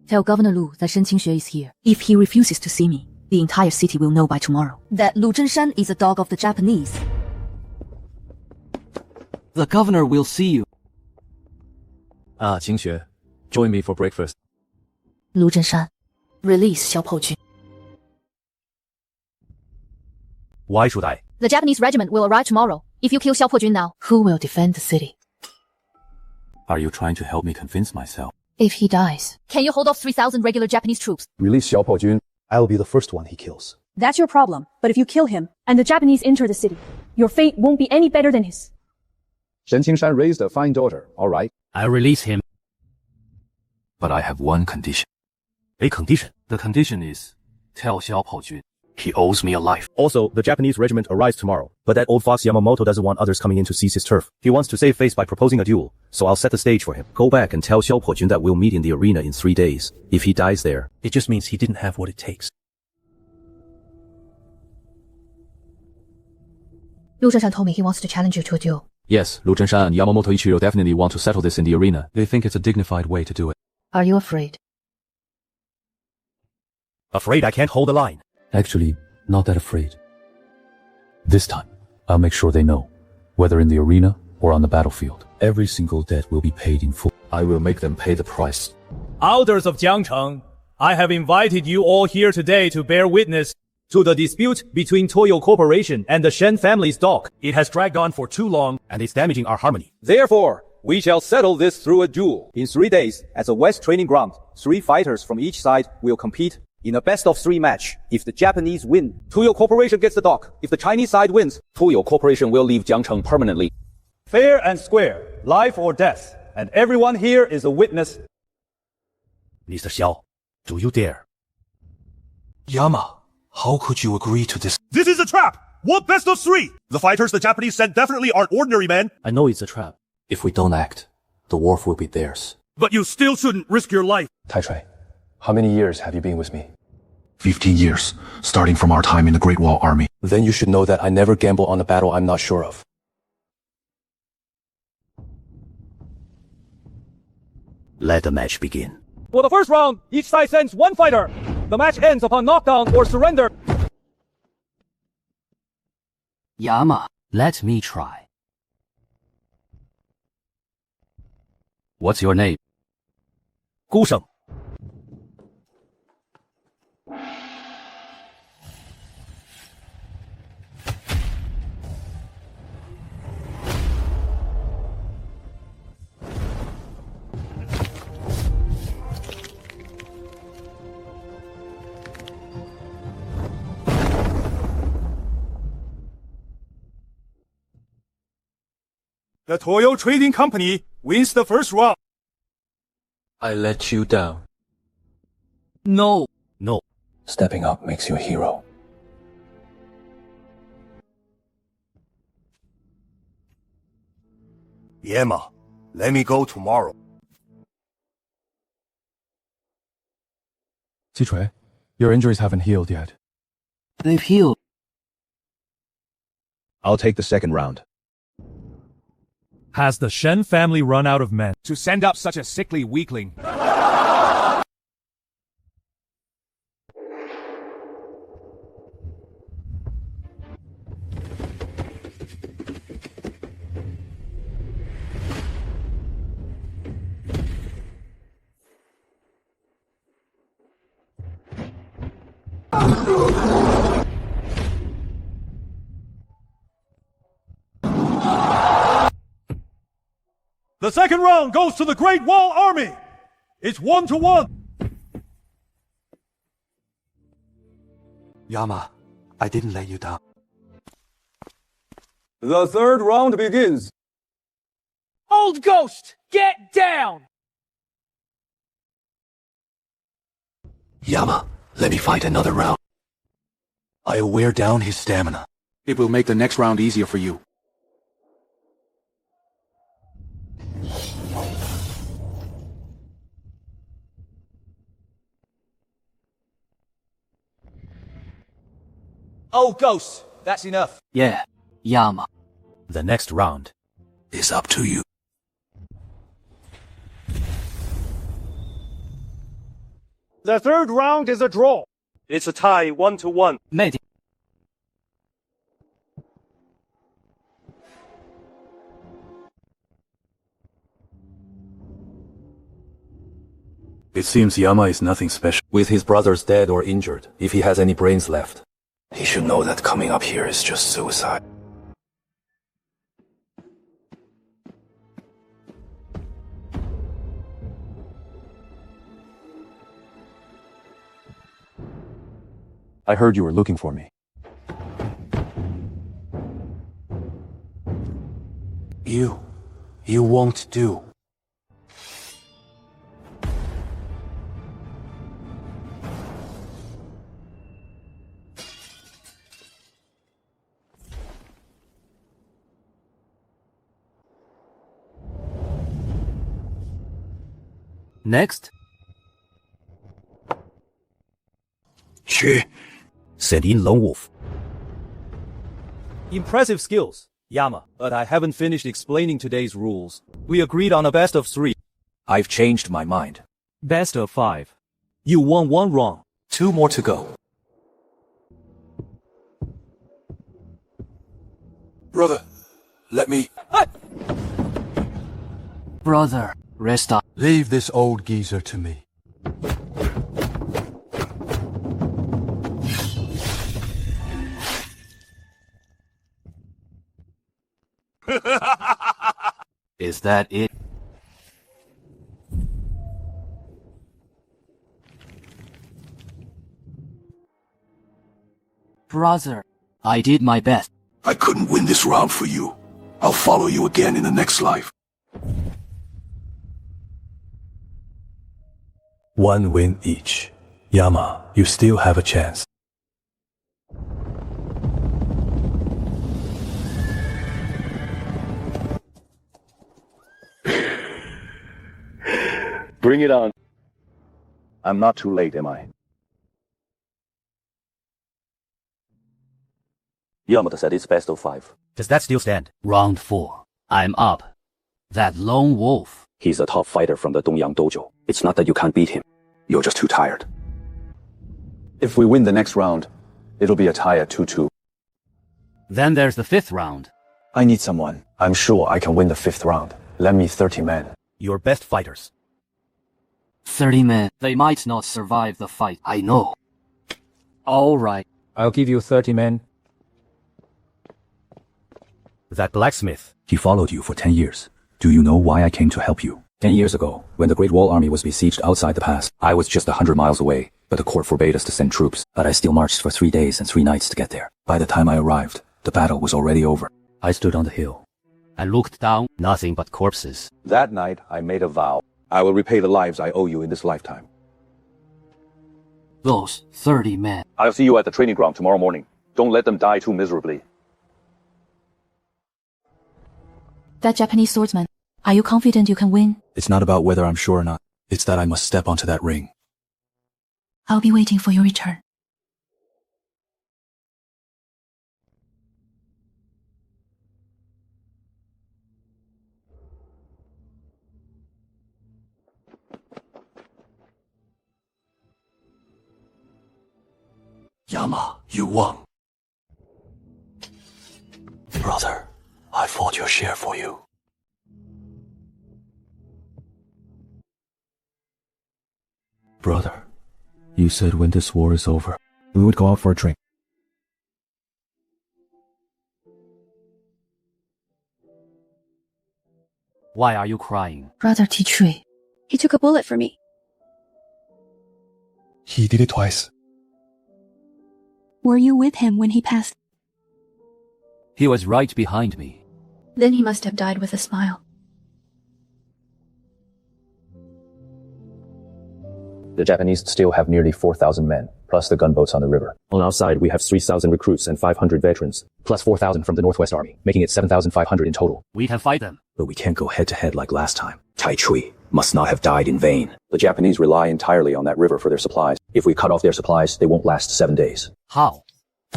Tell Governor Lu that Shen Qingxue is here. If he refuses to see me, the entire city will know by tomorrow that Lu Zhenshan is a dog of the Japanese. The governor will see you. Qingxue, join me for breakfast. Lu Zhenshan, release Xiaopojun. Why should I? The Japanese regiment will arrive tomorrow. If you kill Xiaopojun now, who will defend the city? Are you trying to help me convince myself? If he dies, can you hold off 3,000 regular Japanese troops? Release Xiaopojun. I'll be the first one he kills. That's your problem. But if you kill him, and the Japanese enter the city, your fate won't be any better than his. Shen Qingshan raised a fine daughter, all right. I release him. But I have one condition. A condition? The condition is, tell Xiaopojun he owes me a life. Also, the Japanese regiment arrives tomorrow. But that old fox Yamamoto doesn't want others coming in to seize his turf. He wants to save face by proposing a duel. So I'll set the stage for him. Go back and tell Xiaopojun that we'll meet in the arena in 3 days. If he dies there, it just means he didn't have what it takes. Lu Zhenshan told me he wants to challenge you to a duel. Yes, Lu Zhenshan and Yamamoto Ichiro definitely want to settle this in the arena. They think it's a dignified way to do it. Are you afraid? Afraid I can't hold the line. Actually, not that afraid. This time, I'll make sure they know, whether in the arena or on the battlefield, every single debt will be paid in full. I will make them pay the price. Elders of Jiangcheng, I have invited you all here today to bear witness to the dispute between Toyo Corporation and the Shen family's dog. It has dragged on for too long, and it's damaging our harmony. Therefore, we shall settle this through a duel. In 3 days, at the West Training Ground, 3 fighters from each side will compete in a best-of-3 match. If the Japanese win, Toyo Corporation gets the dog. If the Chinese side wins, Toyo Corporation will leave Jiangcheng permanently. Fair and square, life or death, and everyone here is a witness. Mr. Xiao, do you dare? Yama, how could you agree to this? This is a trap! What best of 3? The fighters the Japanese sent definitely aren't ordinary men. I know it's a trap. If we don't act, the wharf will be theirs. But you still shouldn't risk your life. Tai Chui, how many years have you been with me? 15 years, starting from our time in the Great Wall Army. Then you should know that I never gamble on a battle I'm not sure of. Let the match begin. For the first round, each side sends 1 fighter. The match ends upon knockdown or surrender. Yama, let me try. What's your name? Gu Sheng. The Toyo Trading Company wins the first round. I let you down. No. No. Stepping up makes you a hero. Yama, let me go tomorrow. Chui, your injuries haven't healed yet. They've healed. I'll take the second round. Has the Shen family run out of men to send up such a sickly weakling? The second round goes to the Great Wall Army. It's 1-1. Yama, I didn't let you down. The third round begins. Old Ghost, get down! Yama, let me fight another round. I'll wear down his stamina. It will make the next round easier for you. Oh, Ghost, that's enough. Yeah, Yama. The next round is up to you. The third round is a draw. It's a tie, 1-1. Mate. It seems Yama is nothing special. With his brothers dead or injured, if he has any brains left. He should know that coming up here is just suicide. I heard you were looking for me. You won't do. Next. Send in Lone Wolf. Impressive skills, Yama, but I haven't finished explaining today's rules. We agreed on a best of 3. I've changed my mind. Best of 5. You won 1 wrong. 2 more to go. Brother, let me... Brother, rest up. Leave this old geezer to me. Is that it? Brother, I did my best. I couldn't win this round for you. I'll follow you again in the next life. 1 win each. Yama, you still have a chance. Bring it on. I'm not too late, am I? Yamada said it's best of 5. Does that still stand? Round 4. I'm up. That lone wolf. He's a top fighter from the Dongyang Dojo. It's not that you can't beat him. You're just too tired. If we win the next round, it'll be a tie at 2-2. Then there's the 5th round. I need someone. I'm sure I can win the 5th round. Lend me 30 men. Your best fighters. 30 men. They might not survive the fight. I know. All right. I'll give you 30 men. That blacksmith. He followed you for 10 years. Do you know why I came to help you? 10 years ago, when the Great Wall Army was besieged outside the pass, I was just 100 miles away, but the court forbade us to send troops. But I still marched for 3 days and 3 nights to get there. By the time I arrived, the battle was already over. I stood on the hill. I looked down, nothing but corpses. That night, I made a vow. I will repay the lives I owe you in this lifetime. Those 30 men. I'll see you at the training ground tomorrow morning. Don't let them die too miserably. That Japanese swordsman. Are you confident you can win? It's not about whether I'm sure or not. It's that I must step onto that ring. I'll be waiting for your return. Yama, you won. Brother, I fought your share for you. Brother, you said when this war is over, we would go out for a drink. Why are you crying? Brother Tichui. He took a bullet for me. He did it twice. Were you with him when he passed? He was right behind me. Then he must have died with a smile. The Japanese still have nearly 4,000 men, plus the gunboats on the river. On our side, we have 3,000 recruits and 500 veterans, plus 4,000 from the Northwest Army, making it 7,500 in total. We can fight them. But we can't go head-to-head like last time. Tai Chui must not have died in vain. The Japanese rely entirely on that river for their supplies. If we cut off their supplies, they won't last 7 days. How?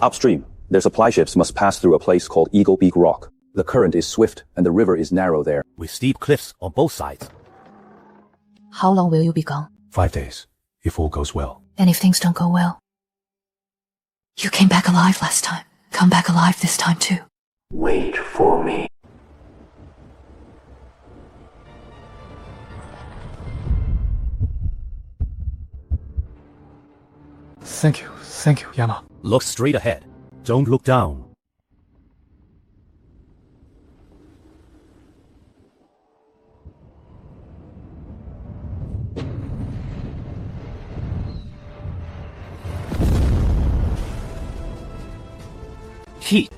Upstream, their supply ships must pass through a place called Eagle Beak Rock. The current is swift and the river is narrow there. With steep cliffs on both sides. How long will you be gone? 5 days, if all goes well. And if things don't go well? You came back alive last time. Come back alive this time too. Wait for me. Thank you, Yama. Look straight ahead. Don't look down.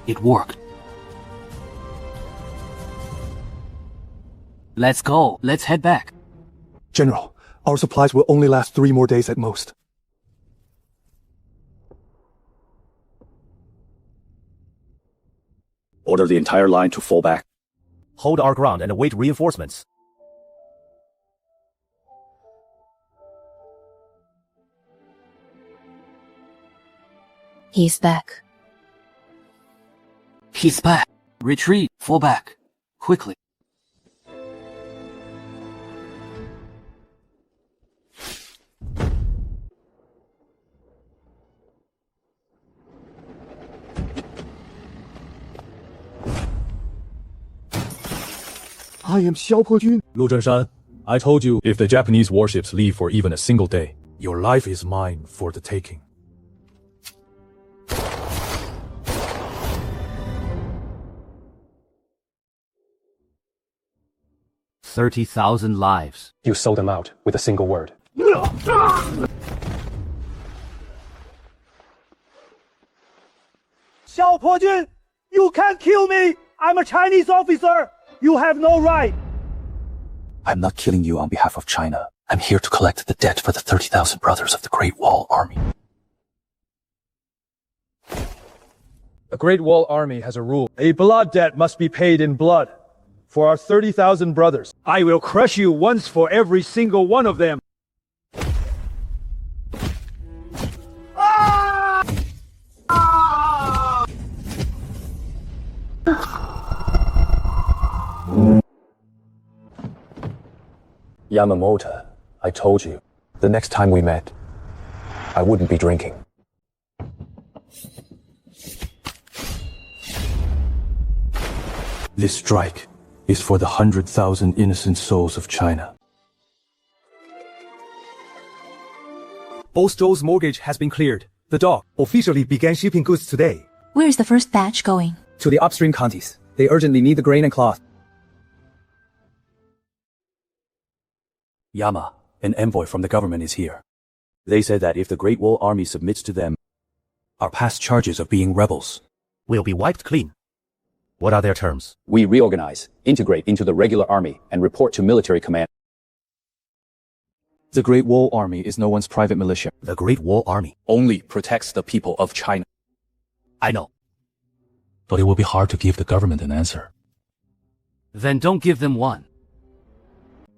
It worked. Let's go. Let's head back. General, our supplies will only last 3 more days at most. Order the entire line to fall back. Hold our ground and await reinforcements. He's back. He's back. Retreat. Fall back. Quickly. I am Xiaopo Jun. Lu Zhenshan, I told you if the Japanese warships leave for even a single day, Your life is mine for the taking. $30,000 lives. You sold them out with a single word. Xiaopo Jun, you can't kill me! I'm a Chinese officer! You have no right! I'm not killing you on behalf of China. I'm here to collect the debt for the 30,000 brothers of the Great Wall Army. The Great Wall Army has a rule. A blood debt must be paid in blood. For our 30,000 brothers, I will crush you once for every single one of them. Yamamoto, I told you, the next time we met, I wouldn't be drinking. This strike is for the 100,000 innocent souls of China. Both Zhou's mortgage has been cleared. The dock officially began shipping goods today. Where is the first batch going? To the upstream counties. They urgently need the grain and cloth. Yama, an envoy from the government is here. They said that if the Great Wall Army submits to them, our past charges of being rebels will be wiped clean. What are their terms? We reorganize, integrate into the regular army, and report to military command. The Great Wall Army is no one's private militia. The Great Wall Army only protects the people of China. I know. But it will be hard to give the government an answer. Then don't give them one.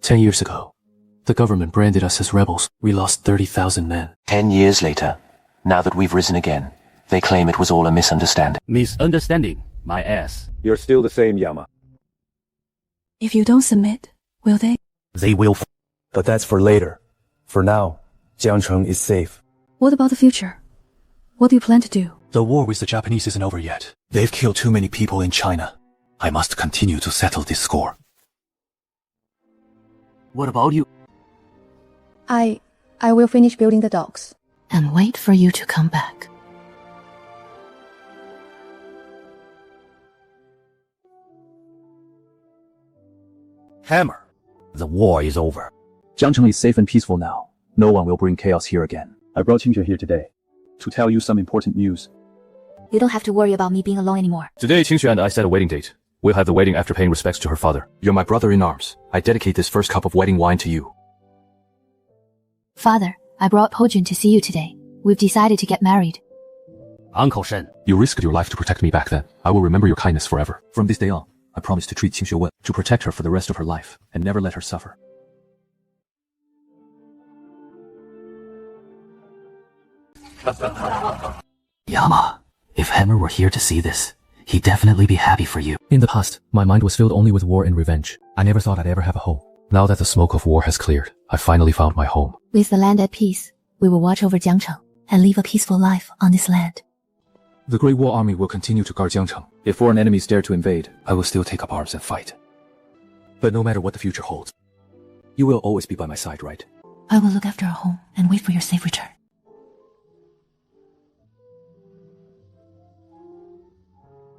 10 years ago, The government branded us as rebels. We lost 30,000 men. 10 years later, now that we've risen again, they claim it was all a misunderstanding. Misunderstanding? My ass. You're still the same, Yama. If you don't submit, will they? They will. But that's for later. For now, Jiangcheng is safe. What about the future? What do you plan to do? The war with the Japanese isn't over yet. They've killed too many people in China. I must continue to settle this score. What about you? I will finish building the docks. And wait for you to come back. Hammer. The war is over. Jiangcheng is safe and peaceful now. No one will bring chaos here again. I brought Qingxue here today to tell you some important news. You don't have to worry about me being alone anymore. Today, Qingxue and I set a wedding date. We'll have the wedding after paying respects to her father. You're my brother in arms. I dedicate this first cup of wedding wine to you. Father, I brought Pojun to see you today. We've decided to get married. Uncle Shen. You risked your life to protect me back then. I will remember your kindness forever. From this day on, I promise to treat Qingxue well, to protect her for the rest of her life, and never let her suffer. Yama, if Hammer were here to see this, he'd definitely be happy for you. In the past, my mind was filled only with war and revenge. I never thought I'd ever have a home. Now that the smoke of war has cleared, I finally found my home. With the land at peace, we will watch over Jiangcheng and live a peaceful life on this land. The Great Wall Army will continue to guard Jiangcheng. If foreign enemies dare to invade, I will still take up arms and fight. But no matter what the future holds, you will always be by my side, right? I will look after our home and wait for your safe return.